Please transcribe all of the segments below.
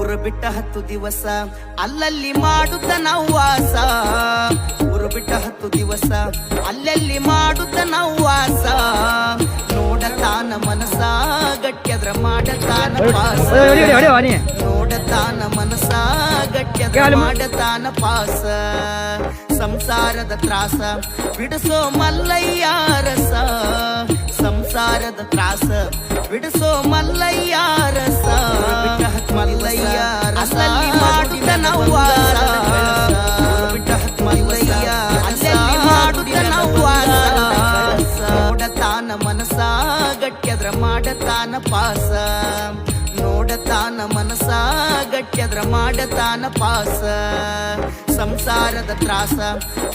ಊರು ಬಿಟ್ಟ 10 ದಿವಸ ಅಲ್ಲಲ್ಲಿ ಮಾಡುತ್ತ ನಾವು ವಾಸ. ಊರು ಬಿಟ್ಟ 10 ದಿವಸ ಅಲ್ಲಲ್ಲಿ ಮಾಡುತ್ತ ನಾವು ವಾಸ. ನೋಡತಾನ ಮನಸ ಗಟ್ಯದ್ರ ಮಾಡತಾನ ಪಾಸ. ನೋಡತಾನ ಮನಸ ಗಟ್ಯದ್ರ ಮಾಡತಾನ ಪಾಸ. ಸಂಸಾರದ ತ್ರಾಸ ಬಿಡಿಸೋ ಮಲ್ಲಯ್ಯ ರಸ. ಸಂಸಾರದ ತ್ರಾಸ ಬಿಡಿಸೋ ಮಲ್ಲಯ್ಯ ರಸ. ಮಲ್ಲಯ್ಯ ಅಲ್ಲಲ್ಲಿ ಮಾಡುತ್ತ ನಾವು ವಾಸ. ಮಲ್ಲಯ್ಯ ಅಲ್ಲಲ್ಲಿ ಮಾಡುತ್ತ ನಾವು ವಾಸ. ನೋಡತಾನ ಮನಸ ಗಟ್ಯದ್ರ ಮಾಡತಾನ ಪಾಸ. ನೋಡತಾನ ಮನಸ ಗಟ್ಯದ್ರ ಮಾಡತಾನ ಪಾಸ. ಸಂಸಾರದ ತ್ರಾಸ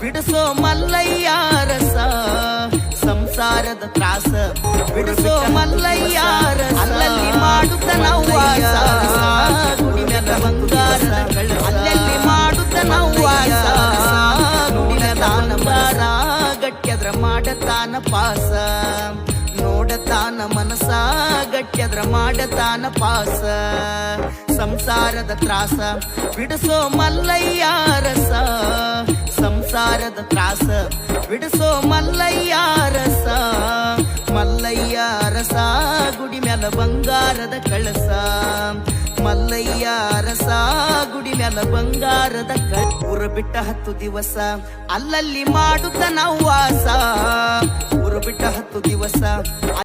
ಬಿಡಿಸೋ ಮಲ್ಲಯ್ಯ ರಸ. ಸಂಸಾರದ ತ್ರಾಸ ಬಿಡಿಸೋ ಮಲ್ಲಯ್ಯ ರಸ. ಅಲ್ಲಲ್ಲಿ ಮಾಡುತ್ತ ನಾವು ವಾಸ. ಗುಡಿ ಮ್ಯಾಲ ಬಂಗಾರದ ಅಲ್ಲಲ್ಲಿ ಮಾಡುತ್ತ ನಾವು ವಾಸ. ನೋಡತಾನ ಮನಸ ಗಟ್ಯದ್ರ ಮಾಡತಾನ ಪಾಸ. ನೋಡತಾನ ಮನಸ ಗಟ್ಯದ್ರ ಮಾಡತಾನ ಪಾಸ. ಸಂಸಾರದ ತ್ರಾಸ ಬಿಡಿಸೋ ಮಲ್ಲಯ್ಯ ರಸ. ಸಂಸಾರದ ತ್ರಾಸ ಬಿಡಿಸೋ ಮಲ್ಲಯ್ಯ ರಸ. ಮಲ್ಲಯ್ಯ ರಸ ಗುಡಿ ಮ್ಯಾಲ ಬಂಗಾರದ ಕಳಸ. ಮಲ್ಲಯ್ಯ ರಸ ಗುಡಿ ಮ್ಯಾಲ ಬಂಗಾರದ ಕಳಸ. ಊರು ಬಿಟ್ಟ 10 ದಿವಸ ಅಲ್ಲಲ್ಲಿ ಮಾಡುತ್ತ ನಾವು ವಾಸ. ಊರು ಬಿಟ್ಟ 10 ದಿವಸ